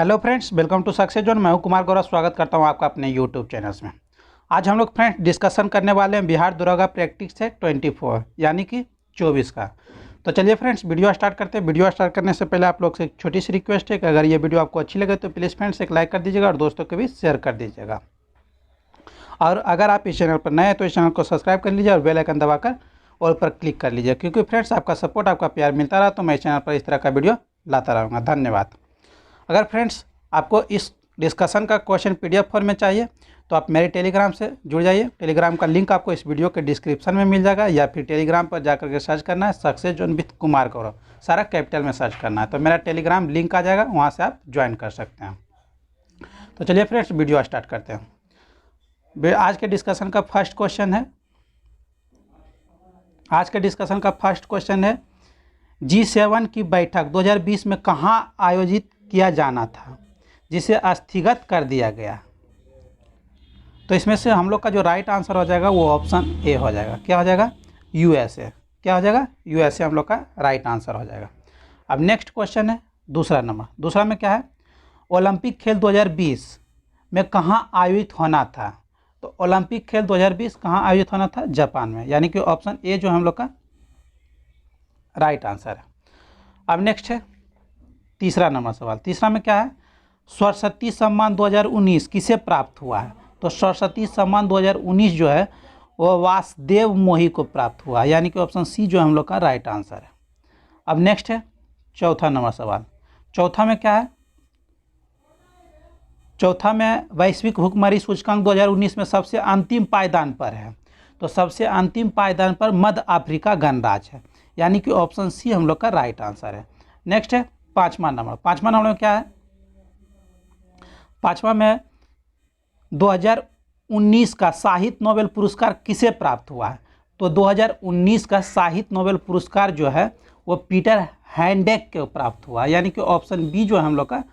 Hello friends, welcome to success zone. मैं हूं कुमार गौरव, स्वागत करता हूं आपका अपने यूट्यूब चैनल्स में। आज हम लोग फ्रेंड्स डिस्कशन करने वाले हैं बिहार दरोगा प्रैक्टिस है 24 यानी कि 24 का। तो चलिए फ्रेंड्स वीडियो स्टार्ट करते हैं। वीडियो स्टार्ट करने से पहले आप लोग से एक छोटी सी रिक्वेस्ट है कि अगर ये वीडियो आपको अच्छी लगे तो प्लीज़ फ्रेंड्स एक लाइक कर दीजिएगा और दोस्तों को भी शेयर कर दीजिएगा। और अगर आप इस चैनल पर नए हैं तो इस चैनल को सब्सक्राइब कर लीजिए और बेल आइकन दबाकर ऑल पर क्लिक कर लीजिए, क्योंकि फ्रेंड्स आपका सपोर्ट, आपका प्यार मिलता रहा तो मैं इस चैनल पर इस तरह का वीडियो लाता रहूँगा। धन्यवाद। अगर फ्रेंड्स आपको इस डिस्कशन का क्वेश्चन पीडीएफ फॉर्म में चाहिए तो आप मेरे टेलीग्राम से जुड़ जाइए। टेलीग्राम का लिंक आपको इस वीडियो के डिस्क्रिप्शन में मिल जाएगा, या फिर टेलीग्राम पर जाकर के सर्च करना है success zone with Kumar Gaurav, सारा कैपिटल में सर्च करना है तो मेरा टेलीग्राम लिंक आ जाएगा, वहाँ से आप ज्वाइन कर सकते हैं। तो चलिए फ्रेंड्स वीडियो स्टार्ट करते हैं। आज के डिस्कशन का फर्स्ट क्वेश्चन है G7 की बैठक 2020 में कहाँ आयोजित किया जाना था जिसे स्थगित कर दिया गया। तो इसमें से हम लोग का जो राइट आंसर हो जाएगा वो ऑप्शन ए हो जाएगा। क्या हो जाएगा? यूएसए। क्या हो जाएगा? यूएसए हम लोग का राइट आंसर हो जाएगा। अब नेक्स्ट क्वेश्चन है दूसरा नंबर। दूसरा में क्या है? ओलंपिक खेल 2020 में कहाँ आयोजित होना था। तो ओलंपिक खेल 2020 कहाँ आयोजित होना था? जापान में, यानी कि ऑप्शन ए जो हम लोग का राइट आंसर है। अब नेक्स्ट है तीसरा नंबर सवाल। तीसरा में क्या है? सरस्वती सम्मान 2019 किसे प्राप्त हुआ है। तो सरस्वती सम्मान 2019 जो है वो वासुदेव मोही को प्राप्त हुआ है, यानी कि ऑप्शन सी जो हम लोग का राइट आंसर है। अब नेक्स्ट है चौथा नंबर सवाल। चौथा में क्या है? चौथा में वैश्विक भुखमरी सूचकांक 2019 में सबसे अंतिम पायदान पर है। तो सबसे अंतिम पायदान पर मध्य अफ्रीका गणराज्य है, यानी कि ऑप्शन सी हम लोग का राइट आंसर है। नेक्स्ट है पाँचवा नंबर। पाँचवा नंबर में क्या है? पाँचवा में 2019 का साहित्य नोबेल पुरस्कार किसे प्राप्त हुआ है। तो 2019 का साहित्य नोबेल पुरस्कार जो है वो पीटर हैंडेक को प्राप्त हुआ, यानी कि ऑप्शन बी जो है हम लोग का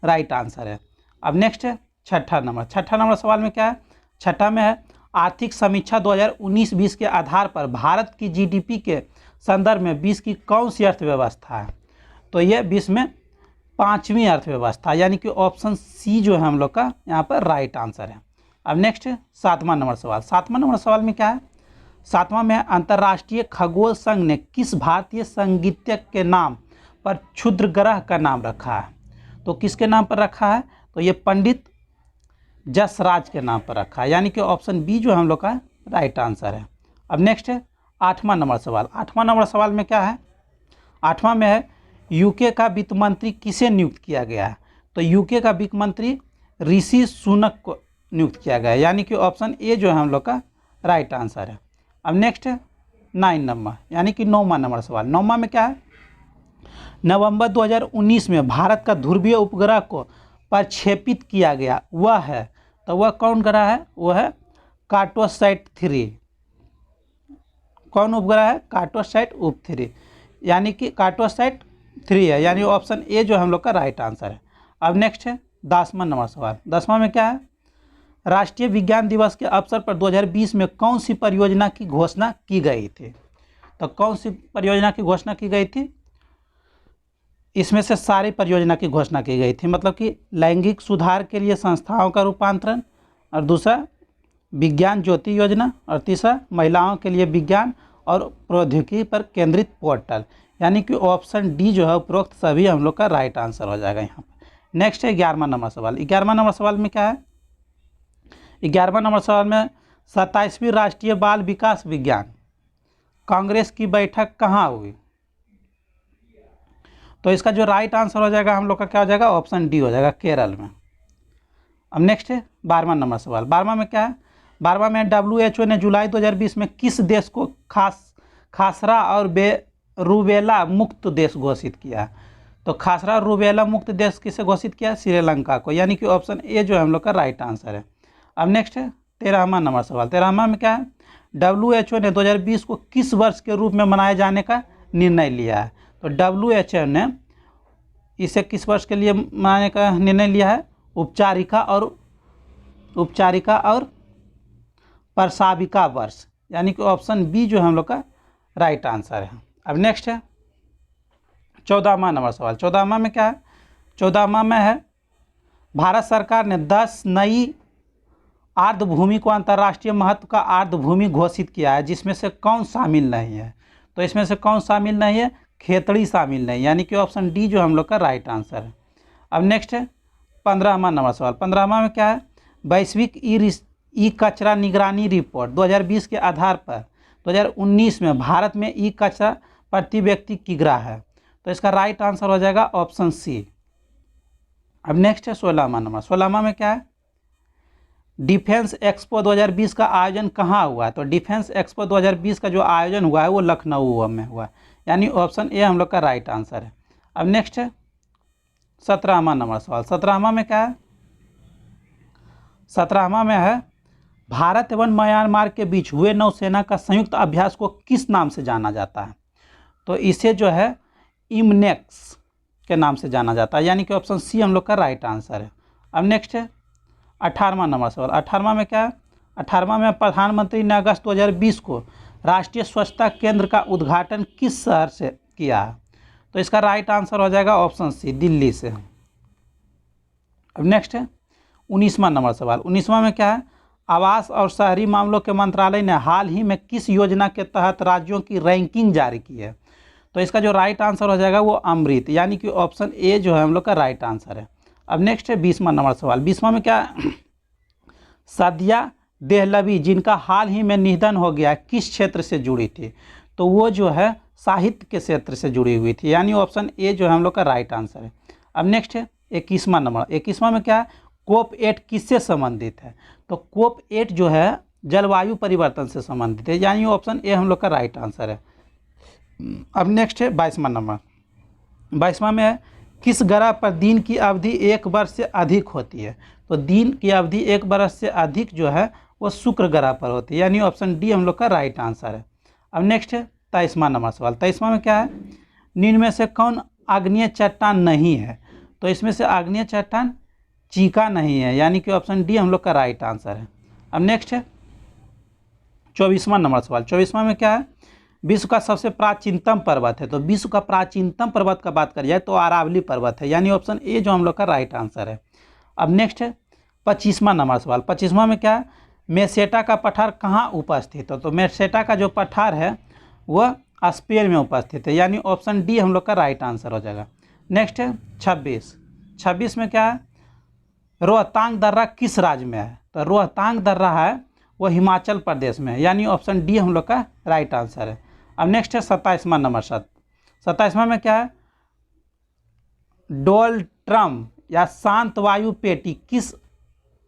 राइट आंसर है। अब नेक्स्ट है छठा नंबर। छठा नंबर सवाल में क्या है? छठा में है आर्थिक समीक्षा 2019-20 के आधार पर भारत की जीडीपी के संदर्भ में 20 की कौन सी अर्थव्यवस्था है। तो ये 20 में पाँचवीं अर्थव्यवस्था, यानी कि ऑप्शन सी जो है हम लोग का यहाँ पर राइट आंसर है। अब नेक्स्ट है सातवां नंबर सवाल। सातवां नंबर सवाल में क्या है? सातवां में अंतर्राष्ट्रीय खगोल संघ ने किस भारतीय संगीतज्ञ के नाम पर क्षुद्र ग्रह का नाम रखा है। तो किसके नाम पर रखा है? तो ये पंडित जसराज के नाम पर रखा है, यानी कि ऑप्शन बी जो हम लोग का राइट आंसर है। अब नेक्स्ट है आठवां नंबर सवाल। आठवां नंबर सवाल में क्या है? आठवां में है यूके का वित्त मंत्री किसे नियुक्त किया गया है। तो यूके का वित्त मंत्री ऋषि सुनक को नियुक्त किया गया है, यानी कि ऑप्शन ए जो है हम लोग का राइट आंसर है। अब नेक्स्ट है 9 नंबर, यानी कि 9वां नंबर सवाल। 9वां में क्या है? नवंबर 2019 में भारत का ध्रुवीय उपग्रह को प्रक्षेपित किया गया वह है, तो वह कौन ग्रह है? वह है कार्टोसैट 3। कौन उपग्रह है? कार्टोसैट उप 3, यानी कि कार्टोसैट 3 है, यानी ऑप्शन ए जो हम लोग का राइट आंसर है। अब नेक्स्ट है 10वां नंबर सवाल। 10वां में क्या है? राष्ट्रीय विज्ञान दिवस के अवसर पर 2020 में कौन सी परियोजना की घोषणा की गई थी। तो कौन सी परियोजना की घोषणा की गई थी? इसमें से सारी परियोजना की घोषणा की गई थी, मतलब कि लैंगिक सुधार के लिए संस्थाओं का रूपांतरण, और दूसरा विज्ञान ज्योति योजना, और तीसरा महिलाओं के लिए विज्ञान और प्रौद्योगिकी पर केंद्रित पोर्टल, यानी कि ऑप्शन डी जो है उपरोक्त सभी हम लोग का राइट आंसर हो जाएगा यहाँ पर। नेक्स्ट है 11वां नंबर सवाल। 11वां नंबर सवाल में क्या है? 11वां नंबर सवाल में 27वीं राष्ट्रीय बाल विकास विज्ञान कांग्रेस की बैठक कहाँ हुई। तो इसका जो राइट आंसर हो जाएगा हम लोग का क्या हो जाएगा? ऑप्शन डी हो जाएगा, केरल में। अब नेक्स्ट है 12वां नंबर सवाल। 12वां में क्या है? 12वां में WHO ने जुलाई 2020 में किस देश को खासरा और रूबेला मुक्त देश घोषित किया। तो खासरा और रूबेला मुक्त देश किसे घोषित किया? श्रीलंका को, यानी कि ऑप्शन ए जो है हम लोग का राइट आंसर है। अब नेक्स्ट है 13वां नंबर सवाल। 13वां में क्या है? WHO ने 2020 को किस वर्ष के रूप में मनाए जाने का निर्णय लिया है। तो WHO ने इसे किस वर्ष के लिए मनाने का निर्णय लिया है? उपचारिका और प्रसाविका वर्ष, यानी कि ऑप्शन बी जो हम लोग का राइट आंसर है। अब नेक्स्ट है 14वां नंबर सवाल। 14वां में क्या है? 14वां में है भारत सरकार ने 10 नई आर्द्रभूमि को अंतर्राष्ट्रीय महत्व का आर्द्रभूमि घोषित किया है, जिसमें से कौन शामिल नहीं है? तो इसमें से कौन शामिल नहीं है? खेतड़ी शामिल नहीं, यानी कि ऑप्शन डी जो हम लोग का राइट आंसर है। अब नेक्स्ट है 15वां नंबर सवाल। 15वां में क्या है? वैश्विक ई कचरा निगरानी रिपोर्ट 2020 के आधार पर 2019 में भारत में ई कचरा प्रति व्यक्ति किग्रा है। तो इसका राइट आंसर हो जाएगा ऑप्शन सी। अब नेक्स्ट है 16वां नंबर। 16वां में क्या है? डिफेंस एक्सपो 2020 का आयोजन कहाँ हुआ है? तो डिफेंस एक्सपो 2020 का जो आयोजन हुआ है वो लखनऊ में हुआ है, यानी ऑप्शन ए हम लोग का राइट आंसर है। अब नेक्स्ट है 17वां नंबर सवाल। 17वां में क्या है? 17वां में है भारत एवं म्यांमार के बीच हुए नौसेना का संयुक्त अभ्यास को किस नाम से जाना जाता है? तो इसे जो है इमनेक्स के नाम से जाना जाता है, यानी कि ऑप्शन सी हम लोग का राइट आंसर है। अब नेक्स्ट है 18वां नंबर सवाल। 18वां में क्या है? 18वां में प्रधानमंत्री ने अगस्त 2020 को राष्ट्रीय स्वच्छता केंद्र का उद्घाटन किस शहर से किया है? तो इसका राइट आंसर हो जाएगा ऑप्शन सी, दिल्ली से। अब नेक्स्ट है 19वां नंबर सवाल। 19वां में क्या है? आवास और शहरी मामलों के मंत्रालय ने हाल ही में किस योजना के तहत राज्यों की रैंकिंग जारी की है? तो इसका जो राइट आंसर हो जाएगा वो अमृत, यानी कि ऑप्शन ए जो है हम लोग का राइट आंसर है। अब नेक्स्ट है 20वां नंबर सवाल। 20वां में क्या है? सादिया देहलवी जिनका हाल ही में निधन हो गया किस क्षेत्र से जुड़ी थी? तो वो जो है साहित्य के क्षेत्र से जुड़ी हुई थी, यानी ऑप्शन ए जो है हम लोग का राइट आंसर है। अब नेक्स्ट है 21वां नंबर। 21वां में क्या है? कोप 8 किससे संबंधित है? तो कोप 8 जो है जलवायु परिवर्तन से संबंधित है, यानी ऑप्शन ए हम लोग का राइट आंसर है। अब नेक्स्ट है 22वां नंबर। 22वां में है किस ग्रह पर दिन की अवधि 1 वर्ष से अधिक होती है? तो दिन की अवधि 1 वर्ष से अधिक जो है वो शुक्र ग्रह पर होती है, यानी ऑप्शन डी हम लोग का राइट आंसर है। अब नेक्स्ट है 23वां नंबर सवाल। 23वां में क्या है? निम्न में से कौन आग्नेय चट्टान नहीं है? तो इसमें से आग्नेय चट्टान चीका नहीं है, यानी कि ऑप्शन डी हम लोग का राइट आंसर है। अब नेक्स्ट है 24वां नंबर सवाल। 24वां में क्या है? विश्व का सबसे प्राचीनतम पर्वत है। तो विश्व का प्राचीनतम पर्वत का बात करी जाए तो अरावली पर्वत है, यानी ऑप्शन ए जो हम लोग का राइट आंसर है। अब नेक्स्ट है 25वां नंबर सवाल। 25वां में क्या है? मेसेटा का पठार कहाँ उपस्थित है? तो मेसेटा का जो पठार है वह स्पेन में उपस्थित है, यानी ऑप्शन डी हम लोग का राइट आंसर हो जाएगा। नेक्स्ट है 26 में क्या है? रोहतांग दर्रा किस राज्य में है? तो रोहतांग दर्रा है वो हिमाचल प्रदेश में है, यानी ऑप्शन डी हम लोग का राइट आंसर है। अब नेक्स्ट है 27वां नंबर। 27वां में क्या है? डोलट्रम या शांत वायु पेटी किस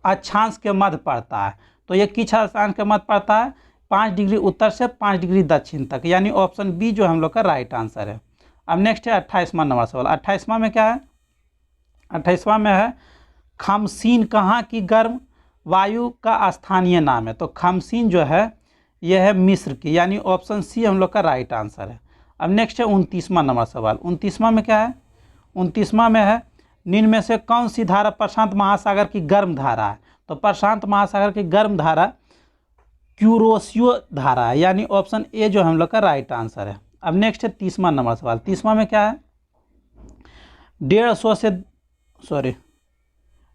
अक्षांश के मध्य पड़ता है? तो ये किस अक्षांश के मध्य पड़ता है? 5 डिग्री उत्तर से 5 डिग्री दक्षिण तक, यानी ऑप्शन बी जो हम लोग का राइट आंसर है। अब नेक्स्ट है 28वां नंबर सवाल। 28वां में क्या है? 28वां में है खमसीन कहाँ की गर्म वायु का स्थानीय नाम है? तो खमसीन जो है यह है मिस्र की, यानी ऑप्शन सी हम लोग का राइट आंसर है। अब नेक्स्ट है 29वां नंबर सवाल। 29वां में क्या है? 29वां में है निम्न में से कौन सी धारा प्रशांत महासागर की गर्म धारा है? तो प्रशांत महासागर की गर्म धारा क्यूरोसियो धारा है, यानी ऑप्शन ए जो हम लोग का राइट आंसर है। अब नेक्स्ट है 30वां नंबर सवाल। 30वां में क्या है?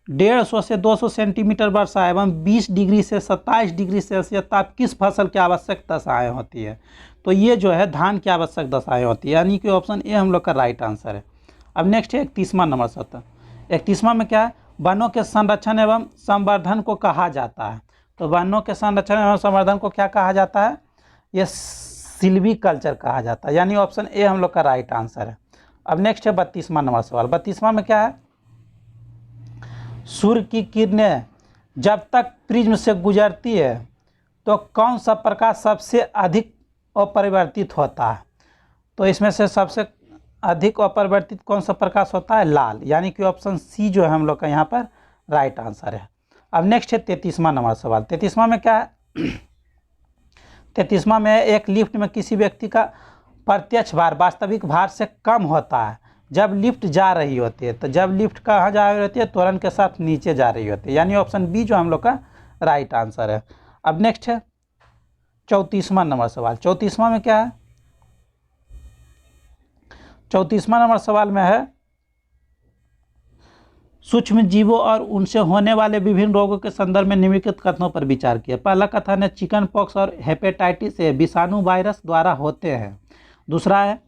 150 से 200 सेंटीमीटर वर्षा एवं 20 डिग्री से 27 डिग्री सेल्सियस ताप किस फसल की आवश्यक दशाएँ होती है? तो ये जो है धान की आवश्यक दशाएँ होती है, यानी कि ऑप्शन ए हम लोग का राइट आंसर है। अब नेक्स्ट है 31वां नंबर सवाल। 31वां में क्या है? वनों के संरक्षण एवं संवर्धन को कहा जाता है। तो वनों के संरक्षण एवं संवर्धन को क्या कहा जाता है? ये सिल्वीकल्चर कहा जाता है, यानी ऑप्शन ए हम लोग का राइट आंसर है। अब नेक्स्ट है 32वां नंबर सवाल। 32वां में क्या है? सूर्य की किरणें जब तक प्रिज्म से गुजरती है तो कौन सा प्रकाश सबसे अधिक अपरिवर्तित होता है? तो इसमें से सबसे अधिक अपरिवर्तित कौन सा प्रकाश होता है? लाल, यानी कि ऑप्शन सी जो है हम लोग का यहाँ पर राइट आंसर है। अब नेक्स्ट है 33वां नंबर सवाल। 33वां में क्या है? 33वां में एक लिफ्ट में किसी व्यक्ति का प्रत्यक्ष भार वास्तविक भार से कम होता है जब लिफ्ट जा रही होती है। तो जब लिफ्ट कहाँ जा रही होती है? त्वरण के साथ नीचे जा रही होती है, यानी ऑप्शन बी जो हम लोग का राइट आंसर है। अब नेक्स्ट है 34वां नंबर सवाल। 34वां में क्या है? 34वां नंबर सवाल में है सूक्ष्म जीवों और उनसे होने वाले विभिन्न रोगों के संदर्भ में निम्नलिखित कथनों पर विचार किया। पहला कथन है चिकन पॉक्स और हेपेटाइटिस ए विषाणु वायरस द्वारा होते हैं। दूसरा है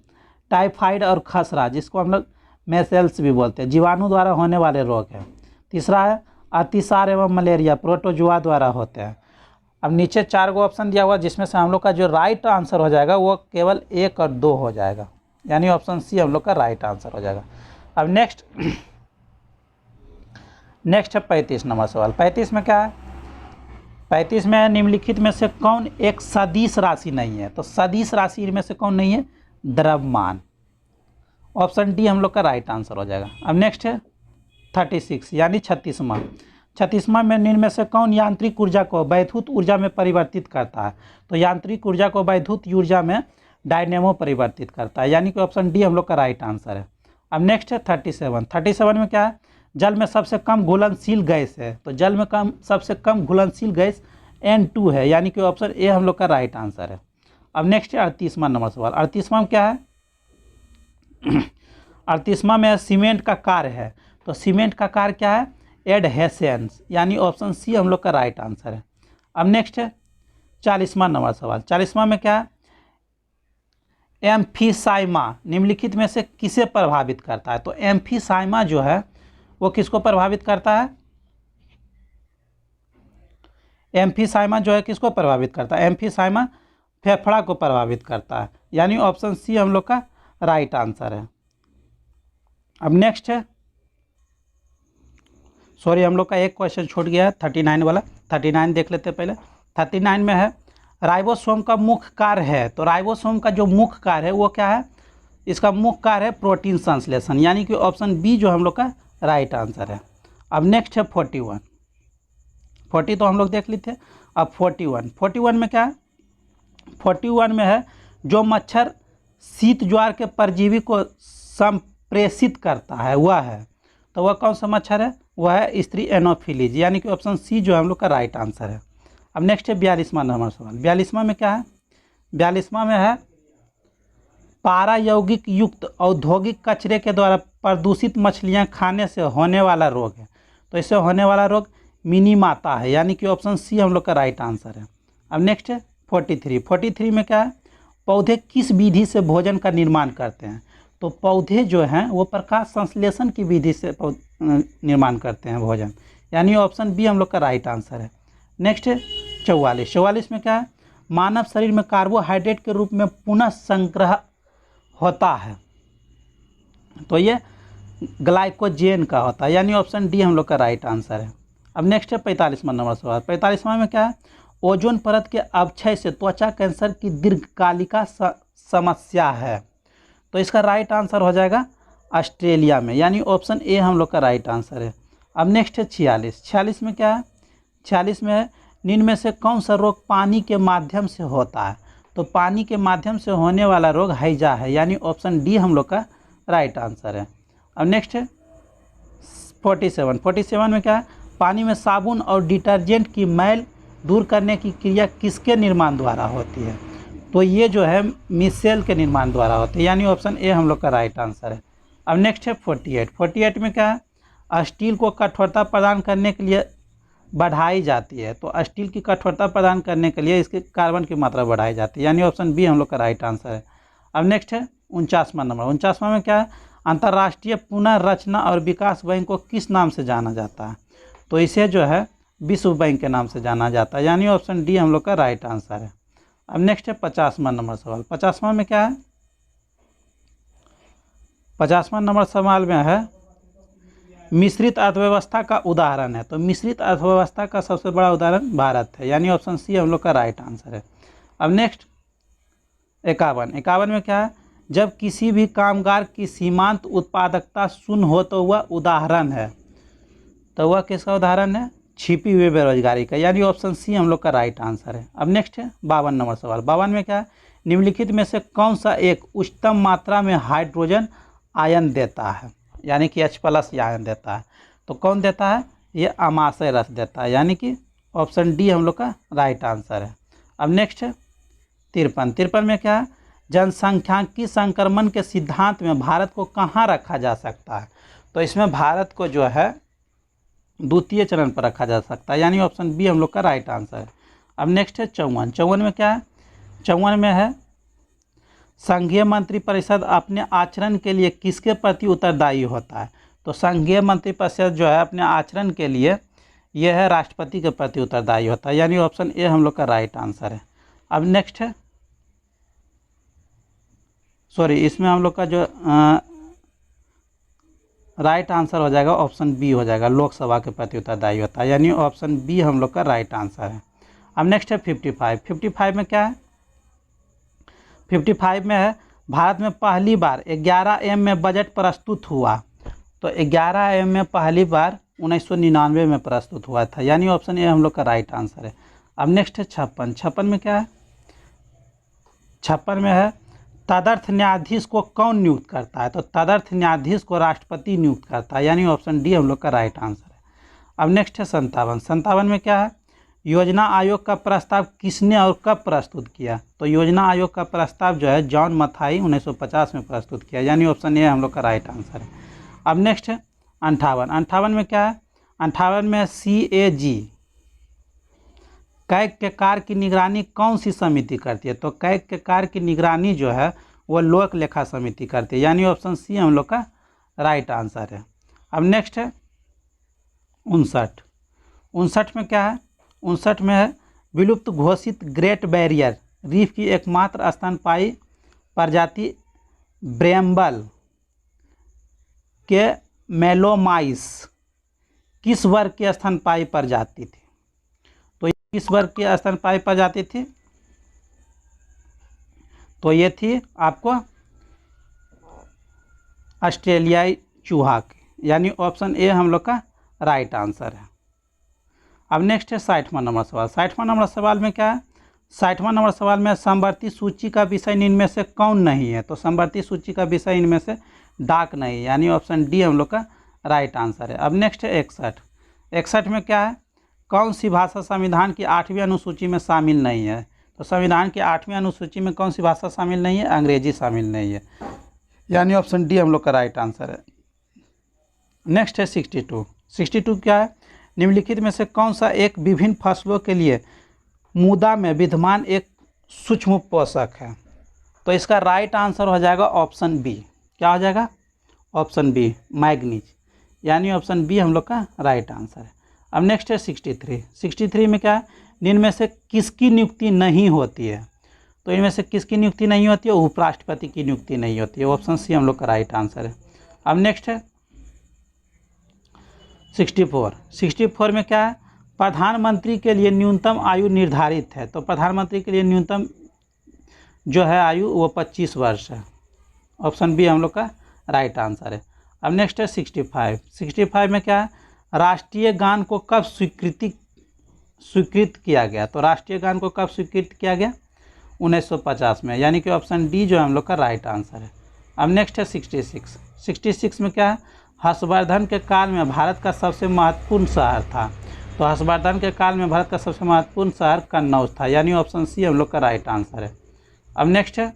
टाइफाइड और खसरा, जिसको हम लोग मेसेल्स भी बोलते हैं, जीवाणु द्वारा होने वाले रोग हैं। तीसरा है अतिसार एवं मलेरिया प्रोटोजुआ द्वारा होते हैं। अब नीचे 4 गो ऑप्शन दिया हुआ, जिसमें से हम लोग का जो राइट आंसर हो जाएगा वो केवल 1 और 2 हो जाएगा, यानी ऑप्शन सी हम लोग का राइट आंसर हो जाएगा। अब नेक्स्ट है 35 नंबर सवाल। 35 में क्या है? 35 में निम्नलिखित में से कौन एक सदिश राशि नहीं है? तो सदिश राशि में से कौन नहीं है? द्रव्यमान। ऑप्शन डी हम लोग का राइट आंसर हो जाएगा। अब नेक्स्ट है 36 यानी 36वां में निम्न में से कौन यांत्रिक ऊर्जा को वैद्युत ऊर्जा में परिवर्तित करता है? तो यांत्रिक ऊर्जा को वैद्युत ऊर्जा में डायनेमो परिवर्तित करता है, यानी कि ऑप्शन डी हम लोग का राइट आंसर है। अब नेक्स्ट है 37 में क्या है? जल में सबसे कम घुलनशील गैस है। तो जल में सबसे कम घुलनशील गैस N2 है, यानी कि ऑप्शन ए हम लोग का राइट आंसर है। अब नेक्स्ट है 38वां नंबर सवाल। 38वां में क्या है? 38वां में सीमेंट का कार्य है। तो सीमेंट का कार्य क्या है? एडहेसेंस, यानी ऑप्शन सी हम लोग का राइट आंसर है। अब नेक्स्ट है 40वां नंबर सवाल। 40वां में क्या है? एम्फीसाइमा निम्नलिखित में से किसे प्रभावित करता है? तो एम्फीसाइमा जो है वो किसको प्रभावित करता है? एम्फीसाइमा जो है किसको प्रभावित करता है? एम्फीसाइमा फेफड़ा को प्रभावित करता है, यानी ऑप्शन सी हम लोग का राइट आंसर है। अब नेक्स्ट है, सॉरी हम लोग का एक क्वेश्चन छूट गया है 39 वाला। 39 देख लेते हैं पहले। 39 में है राइबोसोम का मुख्य कार्य है। तो राइबोसोम का जो मुख्य कार्य है वो क्या है? इसका मुख्य कार्य है प्रोटीन संश्लेषण, यानी कि ऑप्शन बी जो हम लोग का राइट आंसर है। अब नेक्स्ट है 41। 40 तो हम लोग देख लेते हैं। अब 41 में क्या है? 41 में है जो मच्छर शीत ज्वार के परजीवी को संप्रेषित करता है वह है। तो वह कौन सा मच्छर है? वह है स्त्री एनोफिलीज, यानी कि ऑप्शन सी जो हम लोग का राइट आंसर है। अब नेक्स्ट है 42वां नंबर सवाल। 42वां में क्या है? 42वां में है पारा यौगिक युक्त औद्योगिक कचरे के द्वारा प्रदूषित मछलियां खाने से होने वाला रोग है। तो इससे होने वाला रोग मिनीमाता है, यानी कि ऑप्शन सी हम लोग का राइट आंसर है। अब नेक्स्ट है 43 में क्या है? पौधे किस विधि से भोजन का निर्माण करते हैं? तो पौधे जो हैं वो प्रकाश संश्लेषण की विधि से निर्माण करते हैं भोजन, यानी ऑप्शन बी हम लोग का राइट आंसर है। नेक्स्ट है 44 में क्या है? मानव शरीर में कार्बोहाइड्रेट के रूप में पुनः संग्रह होता है। तो ये ग्लाइकोजेन का होता है, यानी ऑप्शन डी हम लोग का राइट आंसर है। अब नेक्स्ट है 45वां नंबर सवाल। 45वां में क्या है? ओजोन परत के अपक्षय से त्वचा कैंसर की दीर्घकालिका समस्या है। तो इसका राइट आंसर हो जाएगा ऑस्ट्रेलिया में, यानी ऑप्शन ए हम लोग का राइट आंसर है। अब नेक्स्ट है 46 में क्या है? 46 में है निम्न में से कौन सा रोग पानी के माध्यम से होता है? तो पानी के माध्यम से होने वाला रोग हैजा है, यानी ऑप्शन डी हम लोग का राइट आंसर है। अब नेक्स्ट है 47 में क्या है? पानी में साबुन और डिटर्जेंट की मैल दूर करने की क्रिया किसके निर्माण द्वारा होती है? तो ये जो है मिसेल के निर्माण द्वारा होती है, यानी ऑप्शन ए हम लोग का राइट आंसर है। अब नेक्स्ट है 48 में क्या है? स्टील को कठोरता प्रदान करने के लिए बढ़ाई जाती है। तो स्टील की कठोरता प्रदान करने के लिए इसके कार्बन की मात्रा बढ़ाई जाती है, यानी ऑप्शन बी हम लोग का राइट आंसर है। अब नेक्स्ट है 49वां नंबर। 49वां में क्या है? अंतर्राष्ट्रीय पुनर्रचना और विकास बैंक को किस नाम से जाना जाता है? तो इसे जो है विश्व बैंक के नाम से जाना जाता है, यानी ऑप्शन डी हम लोग का राइट आंसर है। अब नेक्स्ट है 50वां नंबर सवाल। 50वां में क्या है? 50वां नंबर सवाल में है मिश्रित अर्थव्यवस्था का उदाहरण है। तो मिश्रित अर्थव्यवस्था का सबसे बड़ा उदाहरण भारत है, यानी ऑप्शन सी हम लोग का राइट आंसर है। अब नेक्स्ट 51 में क्या है? जब किसी भी कामगार की सीमांत उत्पादकता शून्य हो तो वह उदाहरण है। तो वह किसका उदाहरण है? छिपी हुई बेरोजगारी का, यानी ऑप्शन सी हम लोग का राइट आंसर है। अब नेक्स्ट है 52 नंबर सवाल। 52 में क्या है? निम्नलिखित में से कौन सा एक उच्चतम मात्रा में हाइड्रोजन आयन देता है, यानी कि H+ आयन देता है? तो कौन देता है? ये अमाशय रस देता है, यानी कि ऑप्शन डी हम लोग का राइट आंसर है। अब नेक्स्ट है 53 में क्या है? जनसंख्यांकी संक्रमण के सिद्धांत में भारत को कहाँ रखा जा सकता है? तो इसमें भारत को जो है द्वितीय चरण पर रखा जा सकता है, यानी ऑप्शन बी हम लोग का राइट आंसर है। अब नेक्स्ट है 54। 54 में क्या है? 54 में है संघीय मंत्रिपरिषद अपने आचरण के लिए किसके प्रति उत्तरदायी होता है? तो संघीय मंत्रिपरिषद जो है अपने आचरण के लिए यह है राष्ट्रपति के प्रति उत्तरदायी होता है, यानी ऑप्शन ए हम लोग का राइट आंसर है। अब नेक्स्ट है इसमें हम लोग का जो राइट आंसर हो जाएगा ऑप्शन बी हो जाएगा, लोकसभा के प्रति उत्तरदायी होता है, यानी ऑप्शन बी हम लोग का राइट आंसर है। अब नेक्स्ट है 55। 55 में क्या है? 55 में है भारत में पहली बार 11 में बजट प्रस्तुत हुआ। तो 11 में पहली बार 1999 में प्रस्तुत हुआ था, यानी ऑप्शन ए हम लोग का राइट आंसर है। अब नेक्स्ट है 56। 56 में क्या है? 56 में है तदर्थ न्यायाधीश को कौन नियुक्त करता है? तो तदर्थ न्यायाधीश को राष्ट्रपति नियुक्त करता है, यानी ऑप्शन डी हम लोग का राइट आंसर है। अब नेक्स्ट है 57। 57 में क्या है? योजना आयोग का प्रस्ताव किसने और कब प्रस्तुत किया? तो योजना आयोग का प्रस्ताव जो है जॉन मथाई 1950 में प्रस्तुत किया, यानी ऑप्शन ए हम लोग का राइट आंसर है। अब नेक्स्ट है 58। 58 में क्या है? 58 में CAG कैग के कार्य की निगरानी कौन सी समिति करती है? तो कैग के कार्य की निगरानी जो है वो लोक लेखा समिति करती है, यानी ऑप्शन सी हम लोग का राइट आंसर है। अब नेक्स्ट है 59। 59 में क्या है? 59 में है विलुप्त घोषित ग्रेट बैरियर रीफ की एकमात्र स्तनपायी प्रजाति ब्रेम्बल के मेलोमाइस किस वर्ग की स्तनपायी प्रजाति थी? तो ये किस वर्ग की स्तनपायी प्रजाति थी? तो ये थी आपको ऑस्ट्रेलियाई चूहा की, यानी ऑप्शन ए हम लोग का राइट आंसर है। अब नेक्स्ट है 60वां नंबर सवाल। 60वां नंबर सवाल में क्या है? 60वां नंबर सवाल में समवर्ती सूची का विषय इनमें से कौन नहीं है? तो समवर्ती सूची का विषय इनमें से डाक नहीं, यानी ऑप्शन डी हम लोग का राइट आंसर है। अब नेक्स्ट है 61। 61 में क्या है? कौन सी भाषा संविधान की 8वीं अनुसूची में शामिल नहीं है? तो संविधान की 8वीं अनुसूची में कौन सी भाषा शामिल नहीं है? अंग्रेजी शामिल नहीं है, यानी ऑप्शन डी हम लोग का राइट आंसर है। नेक्स्ट है 62। 62 क्या है? निम्नलिखित में से कौन सा एक विभिन्न फसलों के लिए मृदा में विद्यमान एक सूक्ष्म पोषक है? तो इसका राइट आंसर हो जाएगा ऑप्शन बी। क्या हो जाएगा? ऑप्शन बी मैग्नीज, यानी ऑप्शन बी हम लोग का राइट आंसर है। अब नेक्स्ट है 63। 63 में क्या है? निम्न में से किसकी नियुक्ति नहीं होती है? तो इनमें से किसकी नियुक्ति नहीं होती है? उपराष्ट्रपति की नियुक्ति नहीं होती है, ऑप्शन सी हम लोग का राइट आंसर है। अब नेक्स्ट है 64। 64 में क्या है? प्रधानमंत्री के लिए न्यूनतम आयु निर्धारित है। तो प्रधानमंत्री के लिए न्यूनतम जो है आयु वो 25 वर्ष है, ऑप्शन बी हम लोग का राइट आंसर है। अब नेक्स्ट है 65। 65 में क्या है? राष्ट्रीय गान को कब स्वीकृत किया गया? तो राष्ट्रीय गान को कब स्वीकृत किया गया? 1950 में, यानी कि ऑप्शन डी जो है हम लोग का राइट आंसर है। अब नेक्स्ट है 66। 66 में क्या है? हर्षवर्धन के काल में भारत का सबसे महत्वपूर्ण शहर था। तो हर्षवर्धन के काल में भारत का सबसे महत्वपूर्ण शहर कन्नौज था, यानी ऑप्शन सी हम लोग का राइट आंसर है। अब नेक्स्ट है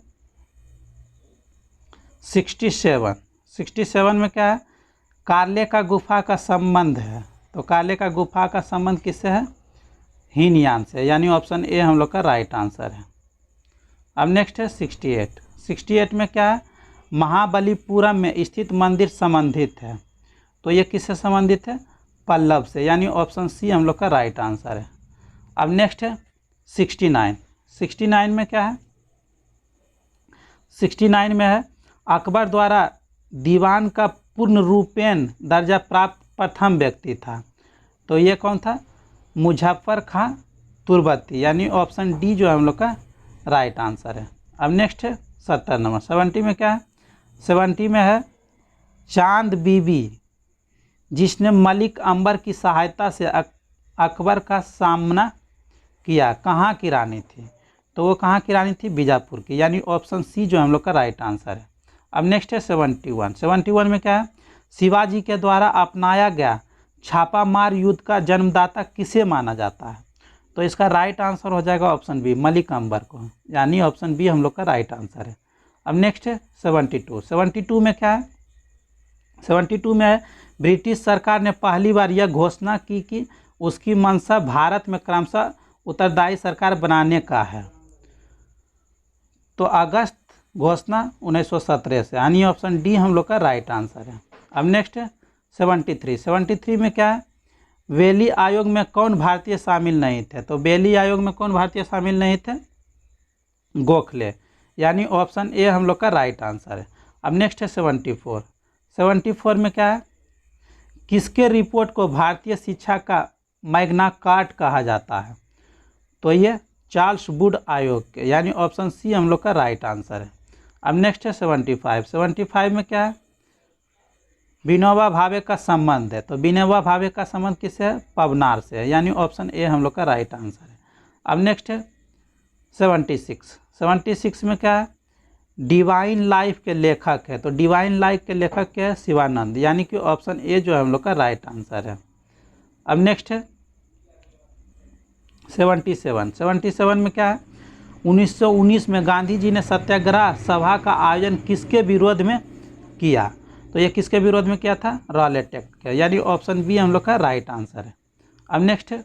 67। 67 में क्या है? कार्ले का गुफा का संबंध है। तो कार्ले का गुफा का संबंध किससे है? हीनयान से, यानी ऑप्शन ए हम लोग का राइट आंसर है। अब नेक्स्ट है 68। 68 में क्या है? महाबलीपुरम में स्थित मंदिर संबंधित है। तो ये किससे संबंधित है? पल्लव से, यानी ऑप्शन सी हम लोग का राइट आंसर है। अब नेक्स्ट है 69। 69 में क्या है? 69 में है अकबर द्वारा दीवान का पूर्ण रूपेण दर्जा प्राप्त प्रथम व्यक्ति था। तो ये कौन था? मुजफ्फर खां तुर्बती, यानी ऑप्शन डी जो हम लोग का राइट आंसर है। अब नेक्स्ट है 70 नंबर। 70 में क्या है? 70 में है चांद बीबी जिसने मलिक अंबर की सहायता से अकबर का सामना किया, कहाँ की रानी थी? तो वो कहाँ की रानी थी? बीजापुर की, यानी ऑप्शन सी जो हम लोग का राइट आंसर है। अब नेक्स्ट है 71। 71 में क्या है? शिवाजी के द्वारा अपनाया गया छापामार युद्ध का जन्मदाता किसे माना जाता है? तो इसका राइट आंसर हो जाएगा ऑप्शन बी मलिक अंबर को, यानी ऑप्शन बी हम लोग का राइट आंसर है। अब नेक्स्ट है 72। 72 में क्या है? 72 में है ब्रिटिश सरकार ने पहली बार यह घोषणा की कि उसकी मंशा भारत में क्रमशः उत्तरदायी सरकार बनाने का है। तो अगस्त घोषणा 1917 से, यानी ऑप्शन डी हम लोग का राइट आंसर है। अब नेक्स्ट है 73 में क्या है, बेली आयोग में कौन भारतीय शामिल नहीं थे। तो बेली आयोग में कौन भारतीय शामिल नहीं थे, गोखले, यानी ऑप्शन ए हम लोग का राइट आंसर है। अब नेक्स्ट है 74 में क्या है, किसके रिपोर्ट को भारतीय शिक्षा का मैग्ना कार्टा कहा जाता है। तो ये चार्ल्स वुड आयोग के, यानी ऑप्शन सी हम लोग का राइट आंसर है। अब नेक्स्ट है 75 में क्या है, विनोबा भावे का संबंध है। तो विनोबा भावे का संबंध किससे है, पवनार से है, यानी ऑप्शन ए हम लोग का राइट आंसर है। अब नेक्स्ट है 76 में क्या है, डिवाइन लाइफ के लेखक है। तो डिवाइन लाइफ के लेखक क्या है, शिवानंद, यानी कि ऑप्शन ए जो है हम लोग का राइट आंसर है। अब नेक्स्ट है 77 में क्या है, 1919 में गांधी जी ने सत्याग्रह सभा का आयोजन किसके विरोध में किया। तो ये किसके विरोध में किया था, रॉलेट एक्ट के, यानी ऑप्शन बी हम लोग का राइट आंसर है। अब नेक्स्ट है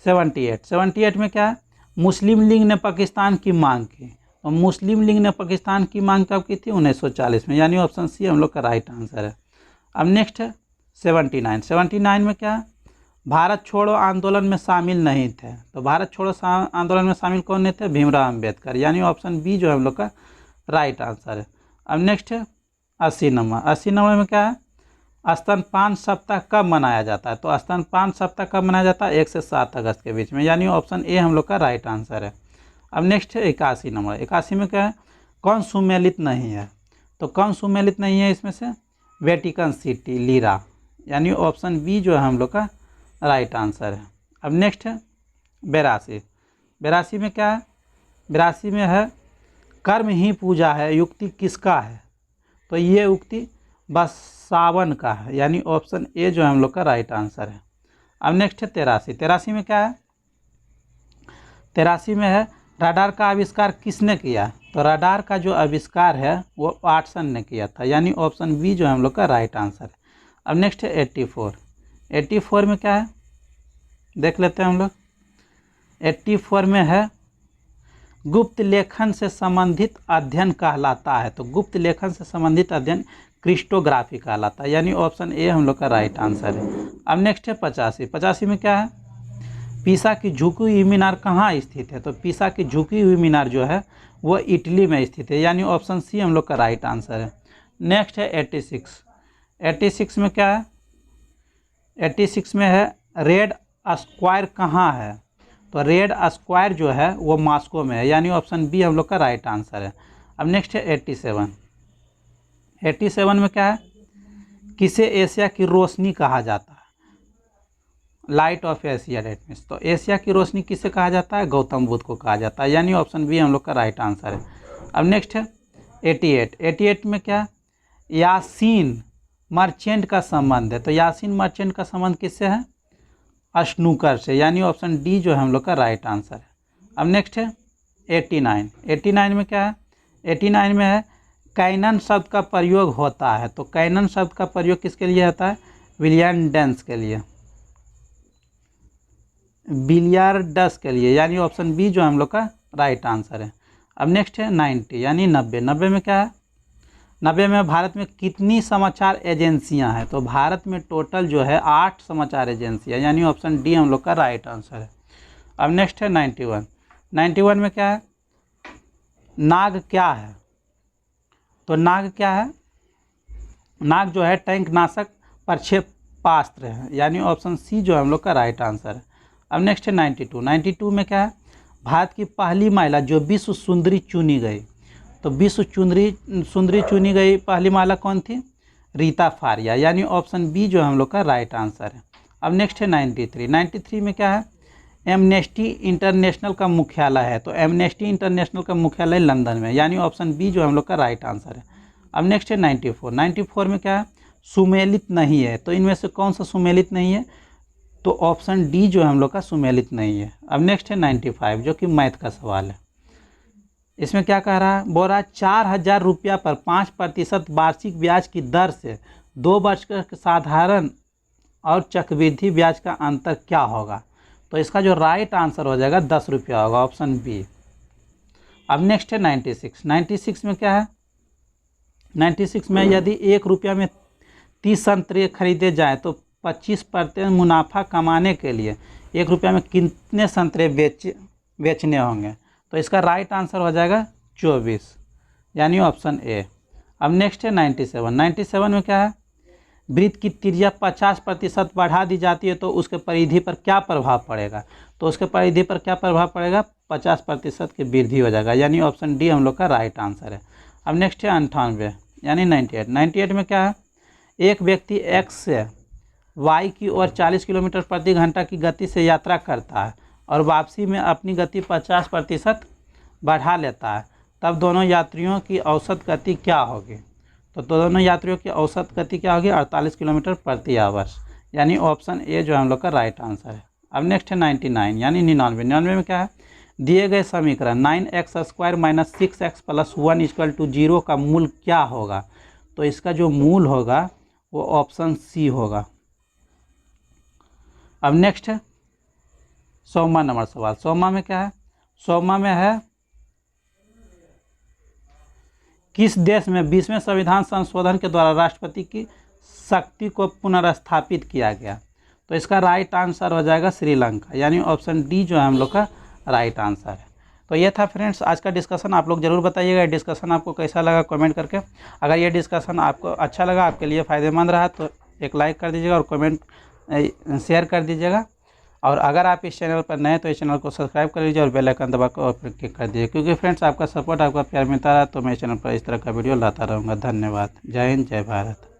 78 में क्या है, मुस्लिम लीग ने पाकिस्तान की मांग की। तो मुस्लिम लीग ने पाकिस्तान की मांग कब की थी, 1940 में, यानी ऑप्शन सी हम लोग का राइट आंसर है। अब नेक्स्ट है 79 में क्या है, भारत छोड़ो आंदोलन में शामिल नहीं थे। तो भारत छोड़ो आंदोलन में शामिल कौन नहीं थे, भीमराव अम्बेडकर, यानी ऑप्शन बी जो है हम लोग का राइट आंसर है। अब नेक्स्ट है 80 में क्या है, स्तनपान सप्ताह कब मनाया जाता है। तो स्तनपान सप्ताह कब मनाया जाता है, 1 से 7 अगस्त के बीच में, यानी ऑप्शन ए हम लोग का राइट आंसर है। अब नेक्स्ट है 81 में क्या है, कौन सुमेलित नहीं है। तो कौन सुमेलित नहीं है इसमें से, वेटिकन सिटी लीरा, यानी ऑप्शन बी जो है हम लोग का राइट आंसर है। अब नेक्स्ट है 82 में क्या है, 82 में है, कर्म ही पूजा है युक्ति किसका है। तो ये उक्ति बसावन का है, यानी ऑप्शन ए जो है हम लोग का राइट आंसर है। अब नेक्स्ट है 83 में क्या है, 83 में है, रडार का आविष्कार किसने किया। तो रडार का जो आविष्कार है वो वाटसन ने किया था, यानी ऑप्शन बी जो है हम लोग का राइट आंसर है। अब नेक्स्ट है 84 में क्या है, देख लेते हैं हम लोग। 84 में है, गुप्त लेखन से संबंधित अध्ययन कहलाता है। तो गुप्त लेखन से संबंधित अध्ययन क्रिप्टोग्राफी कहलाता है, यानी ऑप्शन ए हम लोग का राइट आंसर है। अब नेक्स्ट है 85 में क्या है, पीसा की झुकी हुई मीनार कहाँ स्थित है। तो पीसा की झुकी हुई मीनार जो है वो इटली में स्थित है, यानी ऑप्शन सी हम लोग का राइट आंसर है। नेक्स्ट है 86 में क्या है, 86 में है, रेड स्क्वायर कहाँ है। तो रेड स्क्वायर जो है वो मॉस्को में है, यानी ऑप्शन बी हम लोग का राइट आंसर है। अब नेक्स्ट है 87 में क्या है, किसे एशिया की रोशनी कहा जाता है, light of Asia, that means. तो एशिया की रोशनी किसे कहा जाता है, गौतम बुद्ध को कहा जाता है, यानी ऑप्शन बी हम लोग का राइट आंसर है। अब नेक्स्ट है 88 में क्या, यासीन मर्चेंट का संबंध है। तो यासीन मर्चेंट का संबंध किससे है, स्नूकर से, यानी ऑप्शन डी जो है हम लोग का राइट आंसर है। अब नेक्स्ट है 89 में क्या है, 89 में है, कैनन शब्द का प्रयोग होता है। तो कैनन शब्द का प्रयोग किसके लिए होता है, बिलियर्ड्स के लिए, बिलियर्ड्स के लिए, यानी ऑप्शन बी जो हम लोग का राइट आंसर है। अब नेक्स्ट है 90 यानी 90 में क्या है, 90 में भारत में कितनी समाचार एजेंसियां हैं। तो भारत में टोटल जो है 8 समाचार एजेंसियां, यानी ऑप्शन डी हम लोग का राइट आंसर है। अब नेक्स्ट है 91 में क्या है, नाग क्या है। तो नाग क्या है, नाग जो है टैंक नाशक प्रक्षेपास्त्र है, यानी ऑप्शन सी जो हम लोग का राइट आंसर है। अब नेक्स्ट है 92 में क्या है, भारत की पहली महिला जो विश्व सुंदरी चुनी गई। तो विश्व सुंदरी चुनी गई पहली महिला कौन थी, रीता फारिया, यानी ऑप्शन बी जो हम लोग का राइट आंसर है। अब नेक्स्ट है 93 में क्या है, एमनेस्टी इंटरनेशनल का मुख्यालय है। तो एमनेस्टी इंटरनेशनल का मुख्यालय लंदन में, यानी ऑप्शन बी जो हम लोग का राइट आंसर है। अब नेक्स्ट है 94 में क्या है, सुमेलित नहीं है। तो इनमें से कौन सा सुमेलित नहीं है, तो ऑप्शन डी जो हम लोग का सुमेलित नहीं है। अब नेक्स्ट है 95 जो कि मैथ का सवाल है। इसमें क्या कह रहा है, बोल रहा है 4000 रुपया पर 5% वार्षिक ब्याज की दर से 2 वर्ष का साधारण और चक्रवृद्धि ब्याज का अंतर क्या होगा? तो इसका जो राइट आंसर हो जाएगा 10 रुपया होगा, ऑप्शन बी। अब नेक्स्ट है 96। 96 में क्या है? 96 में यदि 1 रुपया में 30 संतरे खरीदे जाएँ तो 25% मुनाफा कमाने के लिए 1 रुपया में कितने संतरे बेचने होंगे? तो इसका राइट आंसर हो जाएगा 24, यानी ऑप्शन ए। अब नेक्स्ट है 97। 97 में क्या है? वृत्त की त्रिज्या 50% बढ़ा दी जाती है तो उसके परिधि पर क्या प्रभाव पड़ेगा? तो उसके परिधि पर क्या प्रभाव पड़ेगा? 50% की वृद्धि हो जाएगा, यानी ऑप्शन डी हम लोग का राइट आंसर है। अब नेक्स्ट है 98, यानी 98। 98 में क्या है? एक व्यक्ति एक्स से वाई की ओर 40 किलोमीटर प्रति घंटा की गति से यात्रा करता है और वापसी में अपनी गति 50% बढ़ा लेता है, तब दोनों यात्रियों की औसत गति क्या होगी? तो दोनों यात्रियों की औसत गति क्या होगी? 48 किलोमीटर प्रति आवर, यानी ऑप्शन ए जो हम लोग का राइट आंसर है। अब नेक्स्ट है 99, यानी 99। 99 में क्या है? दिए गए समीकरण 9x² - 6x + 1 = 0 का मूल क्या होगा? तो इसका जो मूल होगा वो ऑप्शन सी होगा। अब नेक्स्ट है 100वां नंबर सवाल। 100वां में क्या है? 100वां में है किस देश में 20वें संविधान संशोधन के द्वारा राष्ट्रपति की शक्ति को पुनर्स्थापित किया गया? तो इसका राइट आंसर हो जाएगा श्रीलंका, यानी ऑप्शन डी जो है हम लोग का राइट आंसर है। तो ये था फ्रेंड्स आज का डिस्कशन। आप लोग ज़रूर बताइएगा ये डिस्कशन आपको कैसा लगा कमेंट करके। अगर ये डिस्कशन आपको अच्छा लगा, आपके लिए फ़ायदेमंद रहा तो एक लाइक कर दीजिएगा और कमेंट शेयर कर दीजिएगा। और अगर आप इस चैनल पर नए हैं तो इस चैनल को सब्सक्राइब कर लीजिए और बेल आइकन दबा कर क्लिक कर दीजिए, क्योंकि फ्रेंड्स आपका सपोर्ट, आपका प्यार मिलता रहा तो मैं इस चैनल पर इस तरह का वीडियो लाता रहूँगा। धन्यवाद। जय हिंद, जय भारत।